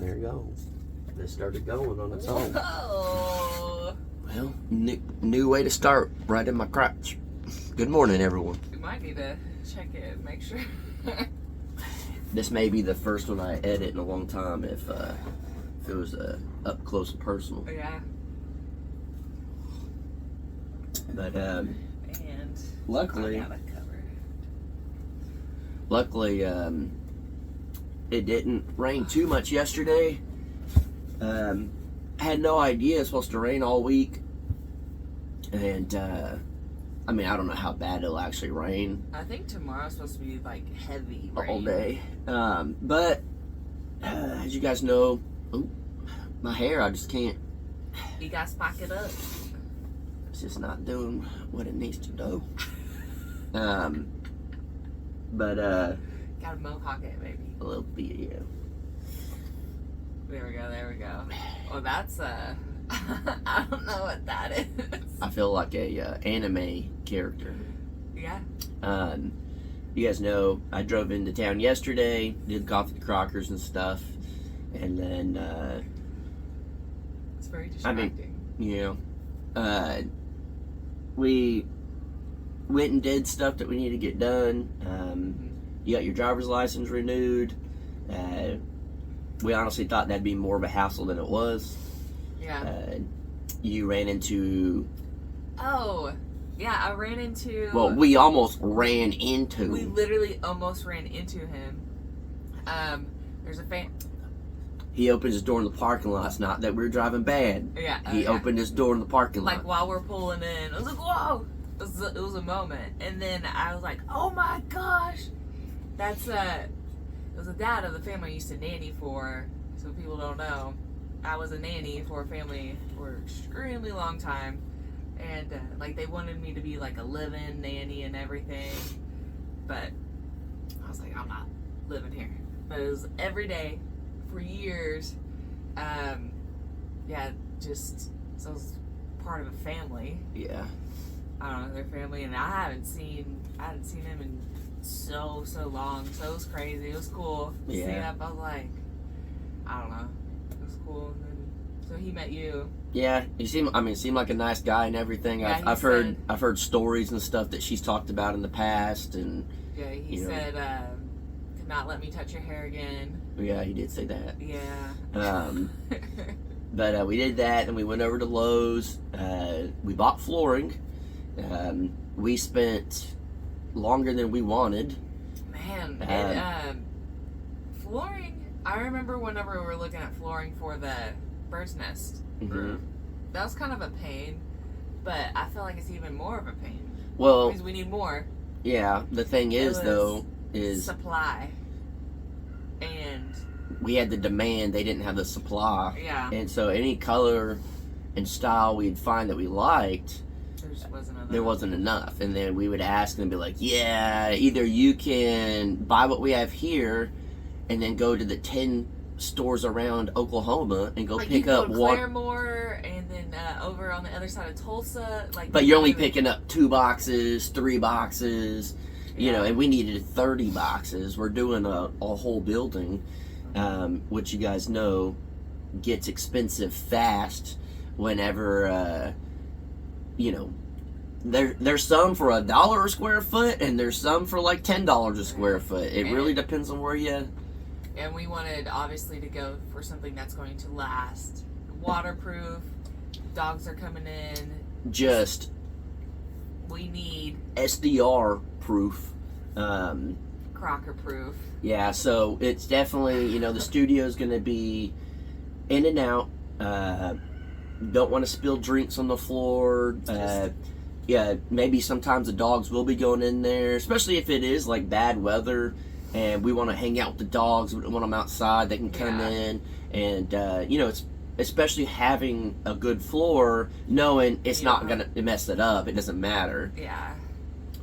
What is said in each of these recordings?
There you go. This started going on its own. Oh. Well, new way to start, right in my crotch. Good morning, everyone. We might need to check it, make sure. This may be the first one I edit in a long time if it was up close and personal. Yeah. But And luckily, I got it covered. luckily, it didn't rain too much yesterday. I had no idea it's supposed to rain all week, and I mean, I don't know how bad it'll actually rain I think tomorrow's supposed to be like heavy rain. all day. But as you guys know, my hair, I just can't. You gotta spike it up. It's just not doing what it needs to do. But Gotta mohawk it, baby. a little bit, yeah. There we go. Well, that's I don't know what that is. I feel like a anime character. Yeah. You guys know I drove into town yesterday, did coffee Crockers and stuff, and then It's very I mean, distracting. we went and did stuff that we need to get done. You got your driver's license renewed. We honestly thought that'd be more of a hassle than it was. Yeah. You ran into. Oh, yeah, I ran into. Well, we almost ran into. We literally almost ran into him. There's a fan. He opened his door in the parking lot. It's not that we were driving bad. Yeah. He opened his door in the parking lot. Like while we're pulling in, I was like, "Whoa!" It was a moment, and then I was like, "Oh my gosh!" That's it was a dad of the family I used to nanny for. So people don't know, I was a nanny for a family for an extremely long time, and like they wanted me to be like a live-in nanny and everything, but I was like, I'm not living here. But it was every day for years. Yeah, just so I was part of a family. Yeah. I don't know, their family, and I hadn't seen him in so long. So it was crazy. It was cool. Yeah. Seeing up, I was like, I don't know. It was cool. And then, so he met you. Yeah, he seemed like a nice guy and everything. Yeah, I've heard stories and stuff that she's talked about in the past, and Yeah, he said, could not let me touch your hair again. yeah, he did say that. Yeah. But we did that, and we went over to Lowe's. We bought flooring. We spent longer than we wanted. Man, flooring. I remember whenever we were looking at flooring for the bird's nest room, that was kind of a pain, but I feel like it's even more of a pain. Well, Because we need more. yeah, the thing is, though, is supply. And we had the demand, they didn't have the supply. yeah, And so any color and style we'd find that we liked, there just wasn't enough. there wasn't enough. And then we would ask and be like, yeah, either you can buy what we have here and then go to the 10 stores around Oklahoma and go like pick you up go to one. Claremore and then over on the other side of Tulsa. Like, But you're only picking up 2 boxes, 3 boxes, you know, Yeah. and we needed 30 boxes. We're doing a whole building, which you guys know gets expensive fast whenever, you know, there's some for $1 a square foot and there's some for like $10 a square foot. It really depends on where you. And we wanted, obviously, to go for something that's going to last. Waterproof. Dogs are coming in. Just We need SDR proof. Crocker proof. Yeah, so it's definitely, you know, the studio's going to be in and out. Don't want to spill drinks on the floor. Yeah, maybe sometimes the dogs will be going in there, especially if it is like bad weather and we want to hang out with the dogs. We don't want them outside. They can come in and, you know, it's especially having a good floor, knowing it's not going to mess it up. It doesn't matter. Yeah.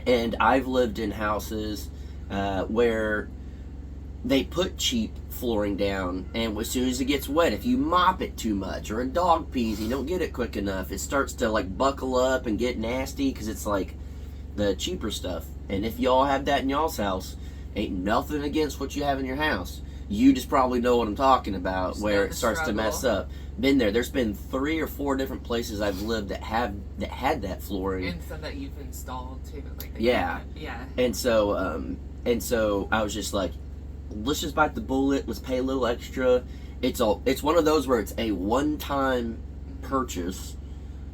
And I've lived in houses where they put cheap flooring down, and as soon as it gets wet, if you mop it too much or a dog pees, you don't get it quick enough, it starts to like buckle up and get nasty because it's like the cheaper stuff. And if y'all have that in y'all's house, ain't nothing against what you have in your house, You just probably know what I'm talking about, Just where know it the starts to mess struggle. up. Been there. There's been 3 or 4 different places I've lived that had that flooring. And stuff that you've installed too, like the Yeah. yeah. And so I was just like, let's just bite the bullet. Let's pay a little extra. It's one of those where it's a one-time purchase.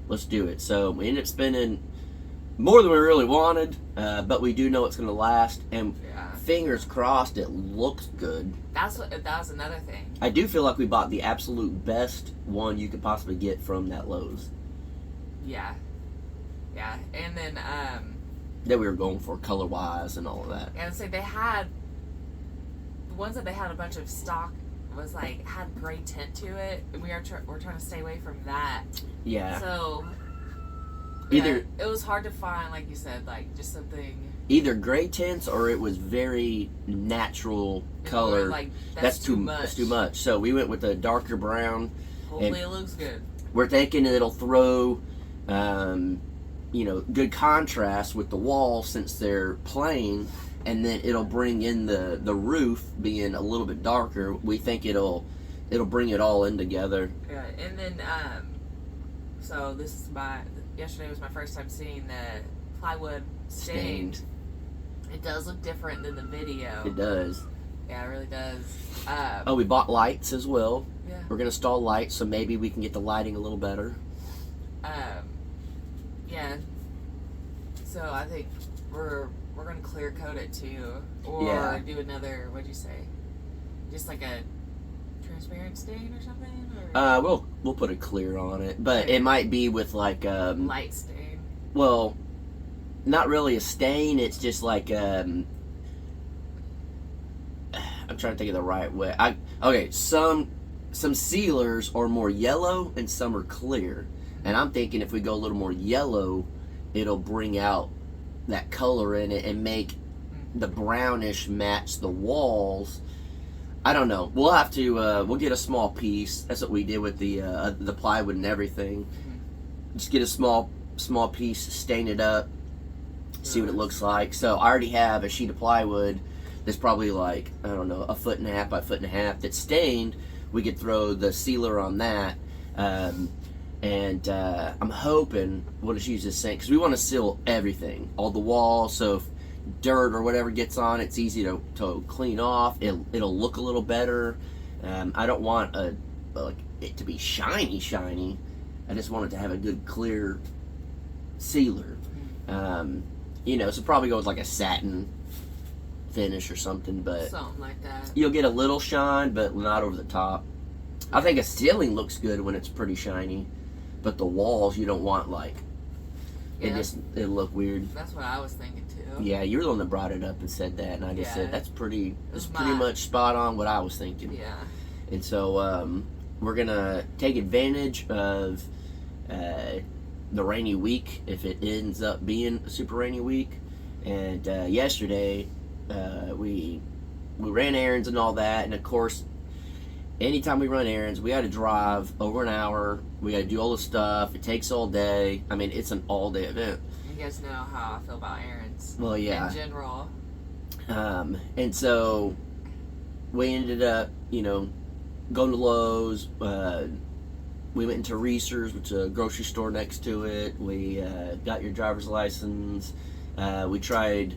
Let's do it. So we ended up spending more than we really wanted, but we do know it's going to last. And Yeah. fingers crossed, it looks good. That was another thing. I do feel like we bought the absolute best one you could possibly get from that Lowe's Yeah. Yeah. And then that we were going for color-wise and all of that. and so they had the ones that they had a bunch of stock was like had gray tint to it, and we're trying to stay away from that. Yeah. So Either it was hard to find, like you said, like just something either gray tints or it was very natural color. like That's too much. That's too much. So we went with a darker brown. Hopefully it looks good. We're thinking it'll throw, good contrast with the walls since they're plain, and then it'll bring in the roof being a little bit darker. We think it'll bring it all in together. Yeah, and then so this is yesterday was my first time seeing the plywood stained. It does look different than the video. It does. Yeah, it really does. We bought lights as well. Yeah. We're gonna install lights, so maybe we can get the lighting a little better. Yeah. So I think we're gonna clear coat it too, or Yeah. do another. What'd you say? Just like a transparent stain or something, or We'll put a clear on it, but it might be with like light stain. well, not really a stain. It's just like I'm trying to think of the right way. Some sealers are more yellow and some are clear, and I'm thinking if we go a little more yellow, it'll bring out that color in it and make the brownish match the walls. I don't know. We'll have to. We'll get a small piece. That's what we did with the plywood and everything. Just get a small piece, stain it up, see what it looks like. So I already have a sheet of plywood that's probably like, I don't know, 1.5 feet by 1.5 feet that's stained. We could throw the sealer on that. And I'm hoping we'll just use this sink because we want to seal everything, all the walls. So if dirt or whatever gets on, it's easy to clean off. It'll look a little better. I don't want it to be shiny. I just want it to have a good clear sealer. So probably go with like a satin finish or something, but Something like that. you'll get a little shine, but not over the top. I think a ceiling looks good when it's pretty shiny, but the walls you don't want Yeah, it'll look weird. that's what I was thinking too. Yeah, you're the one that brought it up and said that, and I just Yeah. said that's pretty was much spot on what I was thinking. Yeah. And so we're gonna take advantage of the rainy week if it ends up being a super rainy week. And yesterday we ran errands and all that, and of course, anytime we run errands, we got to drive over an hour. We got to do all the stuff. It takes all day. I mean, it's an all-day event. You guys know how I feel about errands. Well, yeah. In general. And so we ended up, going to Lowe's. We went into Reese's, which is a grocery store next to it. We got your driver's license. We tried.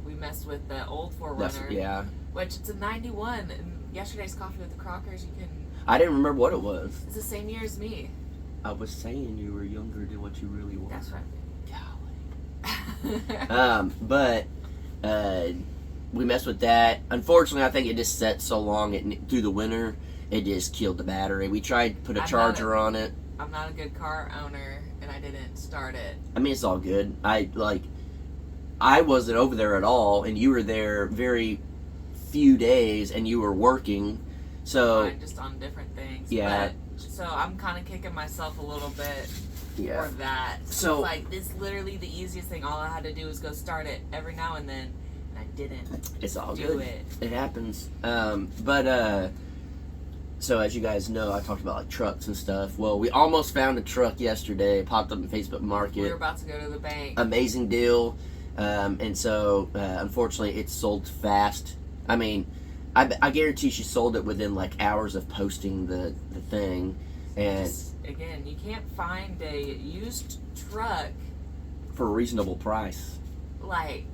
We messed with the old 4Runner. Yeah. Which it's a 91. And yesterday's coffee with the Crockers, you can. I didn't remember what it was. It's the same year as me. I was saying you were younger than what you really were. That's right. Golly. But we messed with that. Unfortunately, I think it just set so long through the winter, it just killed the battery. We tried to put a charger on it. I'm not a good car owner, and I didn't start it. I mean, it's all good. I wasn't over there at all, and you were there very few days, and you were working. So Mine just on different things. Yeah. But, so I'm kind of kicking myself a little bit yeah. for that. So it's like this literally the easiest thing. All I had to do was go start it every now and then, and I didn't. It's all do good. it. It happens. So as you guys know, I talked about like trucks and stuff. Well, we almost found a truck yesterday. It popped up in Facebook Market. We were about to go to the bank. Amazing deal. And so unfortunately, it sold fast. I mean, I guarantee she sold it within like hours of posting the thing, and again, you can't find a used truck for a reasonable price. like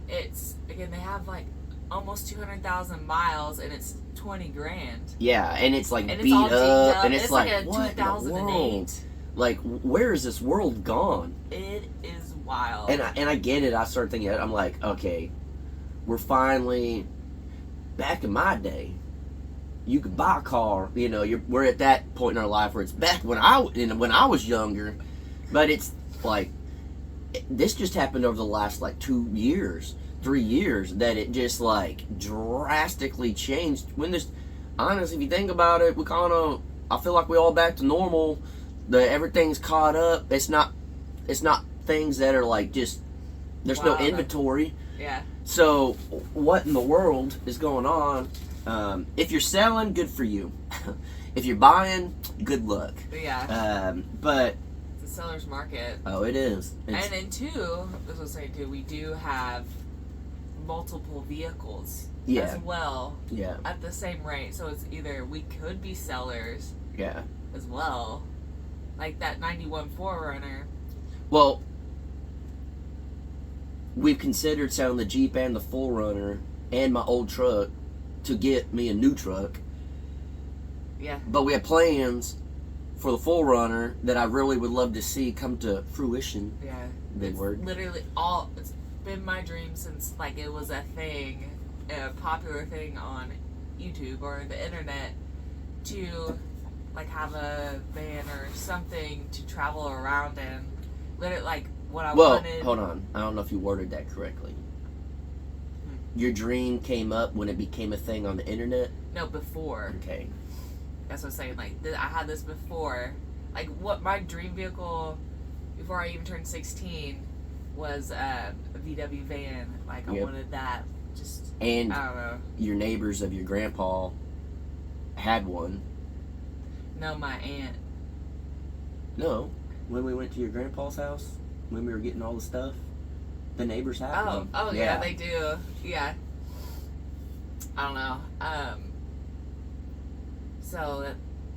it's again they have like almost 200,000 miles and it's 20 grand. Yeah, and it's like And beat it's all up, and it's it's like like a what in the world? 2008. Like, where is this world gone? It is wild. And I get it. I started thinking, I'm like, okay, we're finally back in my day. You could buy a car. You know, we're at that point in our life where it's back when I was younger, but it's like this just happened over the last like 2 years, 3 years that it just like drastically changed. When this, honestly, if you think about it, I feel like we all back to normal. Everything's caught up. It's not things that are like just there's no inventory. Yeah. So what in the world is going on? If you're selling, good for you. If you're buying, good luck. Yeah. But it's a seller's market. oh, it is. And then two, as I was saying too, we do have multiple vehicles as well. Yeah. At the same rate, so it's either we could be sellers. Yeah. As well, like that 91 4Runner. Well, we've considered selling the Jeep and the 4Runner and my old truck to get me a new truck. Yeah. But we have plans for the 4Runner that I really would love to see come to fruition. Yeah. Big word. Literally it's been my dream since like it was a thing, a popular thing on YouTube or the internet to like have a van or something to travel around in. Literally like what I wanted. Hold on. I don't know if you worded that correctly. Your dream came up when it became a thing on the internet? No, before. Okay. That's what I'm saying. Like, I had this before. Like, what my dream vehicle, before I even turned 16, was a VW van. Like, I wanted that. Just, and I don't know. Your neighbors of your grandpa had one. No, my aunt. No. When we went to your grandpa's house, when we were getting all the stuff, the neighbors had one. Oh, yeah, they do. Yeah. I don't know. So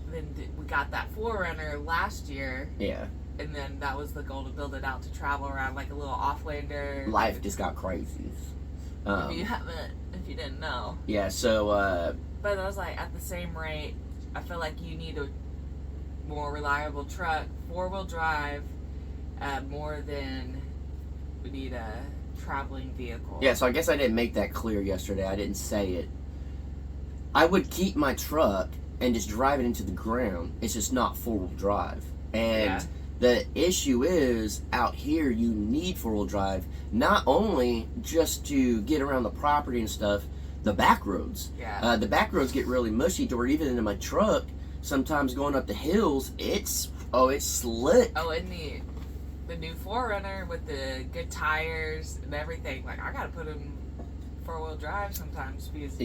then we got that 4Runner last year. Yeah. And then that was the goal, to build it out to travel around like a little Offlander. Life just got crazy. If you didn't know. Yeah, so but I was like, at the same rate, I feel like you need a more reliable truck, 4-wheel drive, more than we need a traveling vehicle. yeah, so I guess I didn't make that clear yesterday. I didn't say it. I would keep my truck and just drive it into the ground. It's just not 4-wheel drive. And the issue is, out here you need 4-wheel drive, not only just to get around the property and stuff, the back roads. Yeah. The back roads get really mushy to where even in my truck, sometimes going up the hills, it's slick. Oh, and the new 4Runner with the good tires and everything, like I gotta put in 4-wheel drive sometimes because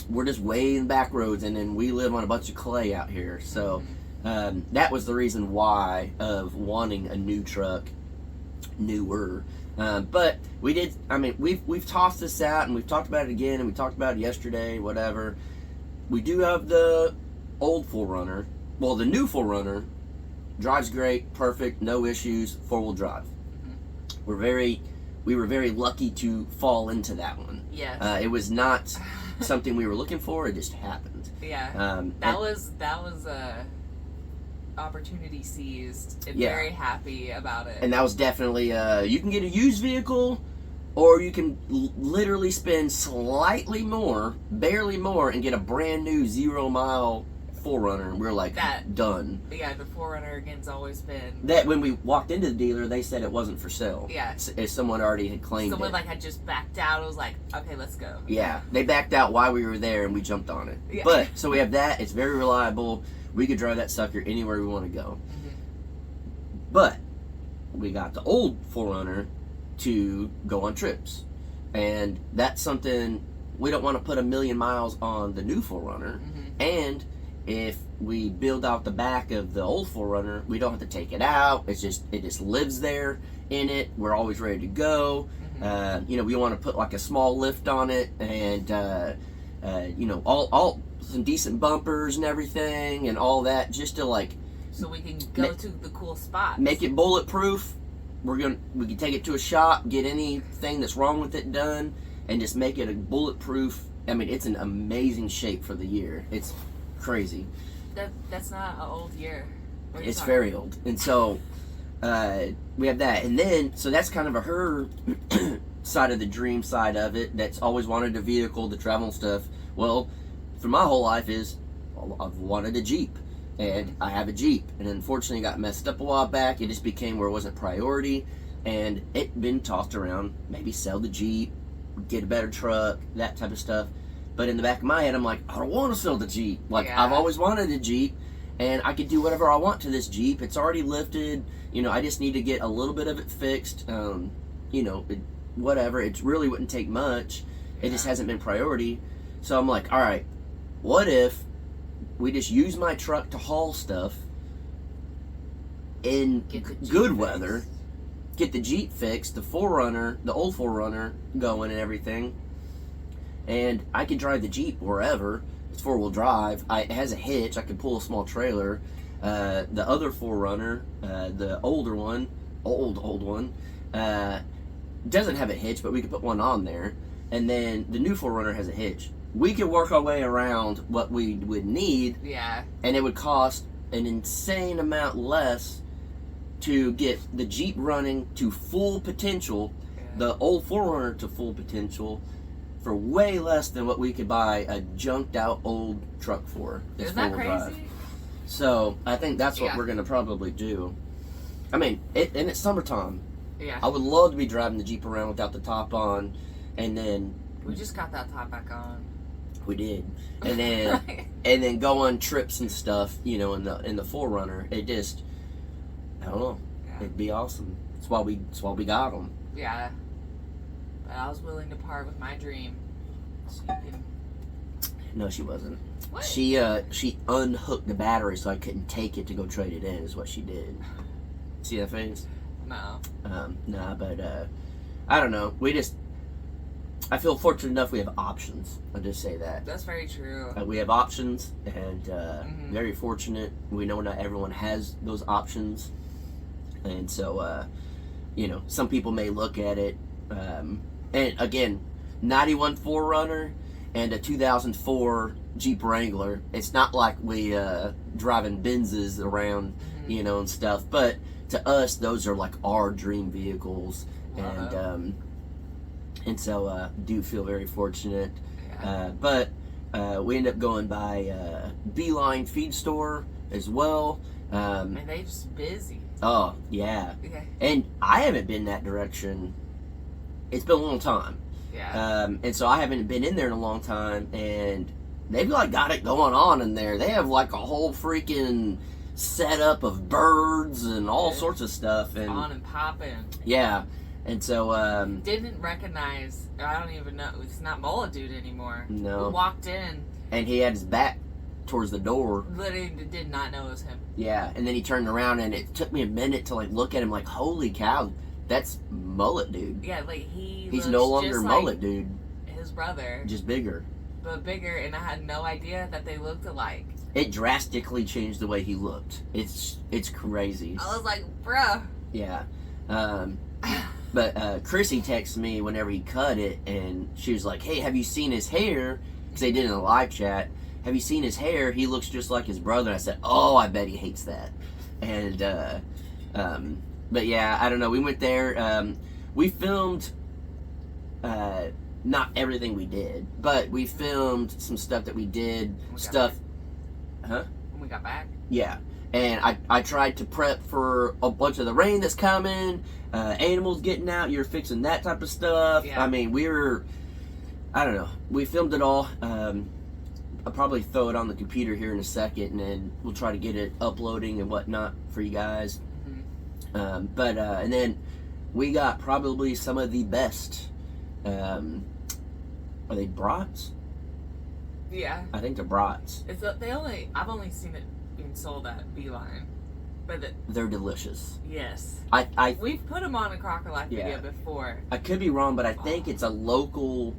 we're just way in back roads, and then we live on a bunch of clay out here. So that was the reason why of wanting a new truck, newer. But we did. I mean, we've tossed this out, and we've talked about it again, and we talked about it yesterday. Whatever. We do have the old 4Runner. Well, the new 4Runner drives great, perfect, no issues, 4-wheel drive. We were very lucky to fall into that one. Yeah. It was not something we were looking for. It just happened. Yeah. That was a opportunity seized, and very happy about it. And that was definitely you can get a used vehicle, or you can literally spend slightly more, barely more, and get a brand new 0-mile 4Runner. And we're like, done. Yeah, the 4Runner again's always been that. When we walked into the dealer, they said it wasn't for sale. Yeah, if someone already had claimed someone it. like had just backed out. It was like, okay, let's go. Yeah, they backed out while we were there, and we jumped on it. Yeah. But so we have that. It's very reliable. We could drive that sucker anywhere we want to go. But we got the old 4Runner to go on trips, and that's something we don't want to put 1,000,000 miles on the new 4Runner. And if we build out the back of the old 4Runner, we don't have to take it out. It just lives there in it. We're always ready to go. You know, we want to put like a small lift on it, and you know, all some decent bumpers and everything, and all that, just to like So we can go to the cool spots. make it bulletproof. We can take it to a shop, get anything that's wrong with it done, and just make it a bulletproof. I mean, it's an amazing shape for the year. It's crazy. That's not an old year. What are you It's talking very about? old, and so we have that, and then so that's kind of her side of the dream side of it. That's always wanted a vehicle to travel and stuff. Well, for my whole life is I've wanted a Jeep, and I have a Jeep, and unfortunately it got messed up a while back. It just became where it wasn't priority, and it been tossed around. Maybe sell the Jeep, get a better truck, that type of stuff. But in the back of my head, I'm like, I don't want to sell the Jeep. Like, Yeah. I've always wanted a Jeep, and I could do whatever I want to this Jeep. It's already lifted. You know, I just need to get a little bit of it fixed. You know, whatever. It really wouldn't take much. It just Yeah. hasn't been priority. So I'm like, all right, what if we just use my truck to haul stuff in Get the Jeep good fixed. weather, get the Jeep fixed, the 4Runner, the old 4Runner going and everything, and I can drive the Jeep wherever. It's 4-wheel drive. It has a hitch. I can pull a small trailer. The other 4Runner, the older one, old one, doesn't have a hitch, but we could put one on there. And then the new 4Runner has a hitch. We could work our way around what we would need, Yeah. and it would cost an insane amount less to get the Jeep running to full potential, Yeah. the old 4Runner to full potential, for way less than what we could buy a junked out old truck for. It's Isn't that four-wheel drive. crazy? So I think that's what Yeah. we're gonna probably do. I mean, and it's summertime. Yeah. I would love to be driving the Jeep around without the top on, and then We just got that top back on. we did, and then go on trips and stuff. You know, in the 4Runner, it just, I don't know, Yeah. it'd be awesome. That's why we got them. Yeah. But I was willing to part with my dream. So you can. No, she wasn't. What? She unhooked the battery so I couldn't take it to go trade it in. Is what she did. See that face? No. Nah, but I don't know. I feel fortunate enough we have options. I'll just say that. That's very true. We have options, and Mhm. very fortunate. We know not everyone has those options, and so you know, some people may look at it, and again, 91 4Runner and a 2004 Jeep Wrangler. It's not like we driving Benzes around, Mhm. you know, and stuff. But to us, those are like our dream vehicles, Uh-huh. and so do feel very fortunate. Yeah. But we end up going by Beeline Feed Store as well. And they just busy. Oh yeah, Yeah. and I haven't been that direction. It's been a long time, Yeah. and so I haven't been in there in a long time. And they've like got it going on in there. They have like a whole freaking setup of birds and all Yeah. sorts of stuff. And On and popping. yeah, and so Didn't recognize. I don't even know. It's not Mullet Dude anymore. No. We walked in. and he had his back towards the door. Literally did not know it was him. Yeah, and then he turned around, and it took me a minute to like look at him, like, holy cow, that's Mullet Dude. Yeah, like he's He's no longer just Mullet like Dude, his brother, just bigger. but bigger, and I had no idea that they looked alike. It drastically changed the way he looked. It's crazy. I was like, bruh. Yeah. But Chrissy texted me whenever he cut it, and she was like, hey, have you seen his hair? Because they did it in a live chat. Have you seen his hair? He looks just like his brother. And I said, oh, I bet he hates that. And, but yeah, I don't know. We went there. We filmed, not everything we did, but we filmed some stuff that we did. Stuff. Huh? When we got back. Yeah. And I tried to prep for a bunch of the rain that's coming, animals getting out, you're fixing that type of stuff. Yeah. I mean, I don't know. We filmed it all. I'll probably throw it on the computer here in a second, and then we'll try to get it uploading and whatnot for you guys. Mm-hmm. And then we got probably some of the best. Are they brats? Yeah. I think they're brats. I've only seen it being sold at Beeline. But they're delicious. yes. We've put them on a Crocker Life Yeah. video before. I could be wrong, but I think it's a local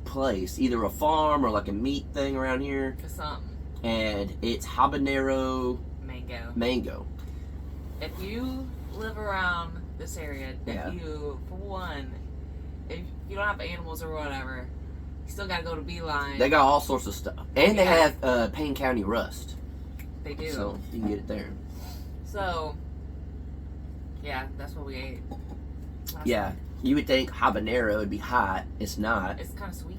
place, either a farm or like a meat thing around here, Or something. and it's habanero mango. If you live around this area, Yeah. if you don't have animals or whatever, you still gotta go to Beeline. They got all sorts of stuff, and they Yeah. have Payne County Rust, They do. so you can get it there. So, yeah, that's what we ate. last Yeah, night. you would think habanero would be hot. It's not. It's kind of sweet.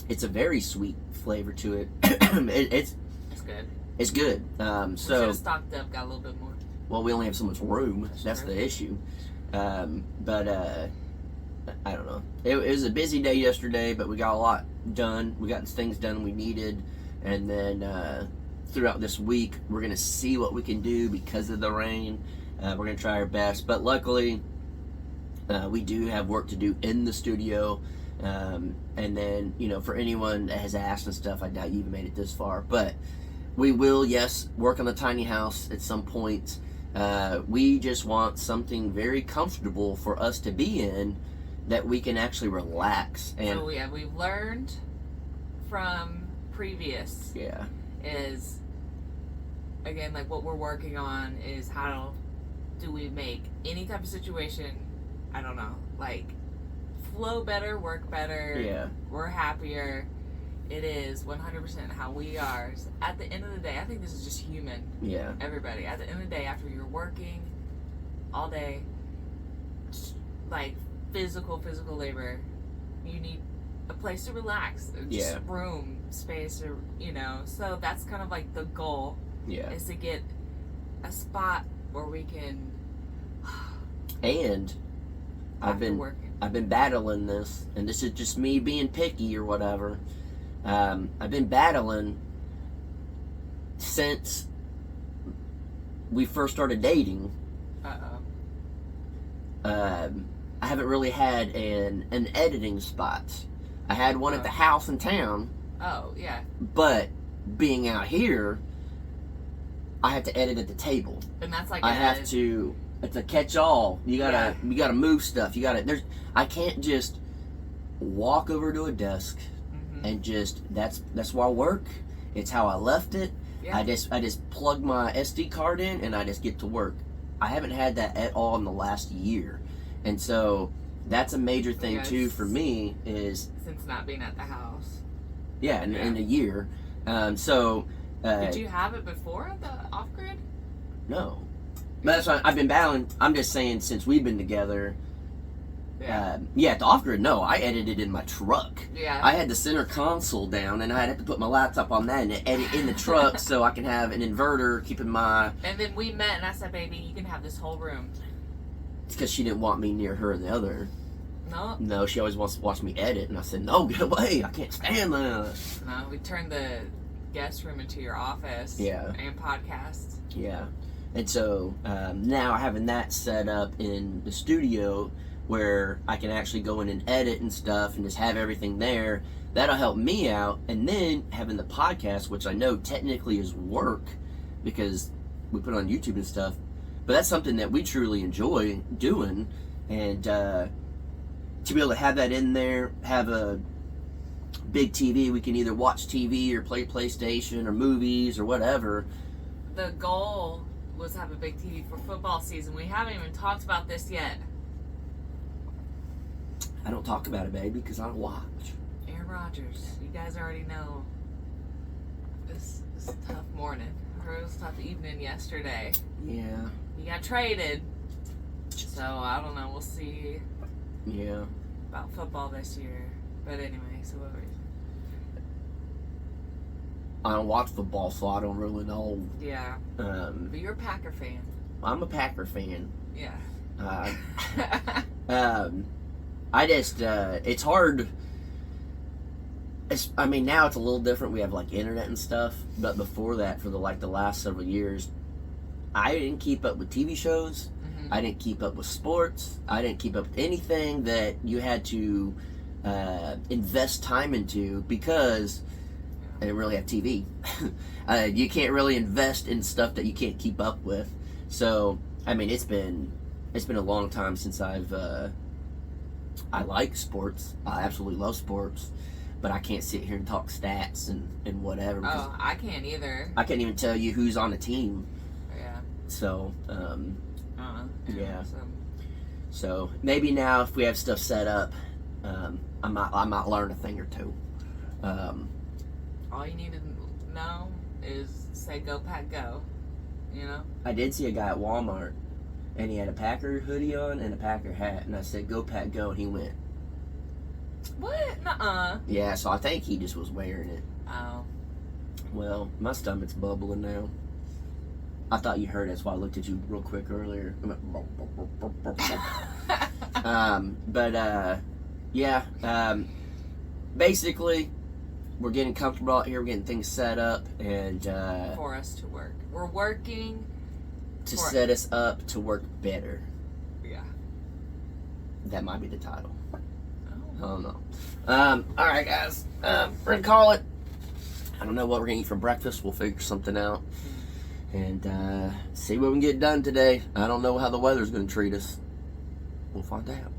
It's a very sweet flavor to it. It's good. It's good. We should So, have stocked up, got a little bit more. well, we only have so much room. That's true. the issue. But I don't know. It was a busy day yesterday, but we got a lot done. We got things done we needed, and then throughout this week, we're gonna see what we can do because of the rain. We're gonna try our best, but luckily, we do have work to do in the studio. And then, for anyone that has asked and stuff, I doubt you even made it this far, but we will, yes, work on the tiny house at some point. We just want something very comfortable for us to be in that we can actually relax. And So yeah, we've learned from previous yeah, is, again, like what we're working on is how do we make any type of situation, I don't know, like flow better, work better, yeah, we're happier. It is 100% how we are. So at the end of the day, I think this is just human. yeah, Everybody. At the end of the day, after you're working all day, like physical labor, you need a place to relax. Just Yeah. room, space, or So that's kind of like the goal, yeah. is to get a spot where we can. And I've after been working. battling this, and this is just me being picky or whatever. I've been battling since we first started dating. I haven't really had an editing spot. I had one at the house in town, Oh yeah. but being out here, I have to edit at the table. And that's like I have to. It's a catch-all. You gotta move stuff. I can't just walk over to a desk and just that's where I work. It's how I left it. Yeah. I just plug my SD card in and I just get to work. I haven't had that at all in the last year, and so that's a major thing too for me. Is since not being at the house. in a year. Did you have it before the off grid? No. But that's why I've been battling. I'm just saying, since we've been together, at the off-grid, no, I edited in my truck. Yeah. I had the center console down, and I'd have to put my laptop on that and edit in the truck so I can have an inverter keeping my... And then we met, and I said, baby, you can have this whole room. It's because she didn't want me near her and the other. No. No, she always wants to watch me edit, and I said, no, get away, I can't stand that. No, we turned the guest room into your office. Yeah. And podcast. Yeah. And so now having that set up in the studio where I can actually go in and edit and stuff and just have everything there, that'll help me out. And then having the podcast, which I know technically is work because we put it on YouTube and stuff, but that's something that we truly enjoy doing. And to be able to have that in there, have a big TV, we can either watch TV or play PlayStation or movies or whatever. The goal was to have a big TV for football season. We haven't even talked about this yet. I don't talk about it, baby, because I don't watch. Aaron Rodgers, you guys already know. This is a tough morning. Or it was a tough evening yesterday. Yeah. You got traded. So, I don't know. We'll see Yeah. about football this year. But anyway, so what were you I don't watch football, so I don't really know. Yeah. But you're a Packer fan. I'm a Packer fan. Yeah. I just, it's hard. Now it's a little different. We have like internet and stuff, but before that, for the last several years, I didn't keep up with TV shows. Mm-hmm. I didn't keep up with sports. I didn't keep up with anything that you had to invest time into because and really have TV. You can't really invest in stuff that you can't keep up with. So, I mean, it's been a long time since I like sports. I absolutely love sports, but I can't sit here and talk stats and whatever. Because Oh, I can't either. I can't even tell you who's on the team. Yeah. So, yeah. So, So maybe now if we have stuff set up, I might learn a thing or two. all you need to know is say "Go Pack Go." You know. I did see a guy at Walmart, and he had a Packer hoodie on and a Packer hat, and I said, "Go Pack Go," and he went, What? Nuh-uh. "Yeah." So I think he just was wearing it. Oh. Well, my stomach's bubbling now. I thought you heard it, that's why I looked at you real quick earlier. Basically, we're getting comfortable out here, we're getting things set up, and For us to work, we're working. to for- set us up to work better. Yeah. That might be the title. Oh. I don't know. Alright, guys. We're gonna call it. I don't know what we're gonna eat for breakfast. We'll figure something out. And see what we can get done today. I don't know how the weather's gonna treat us. We'll find out.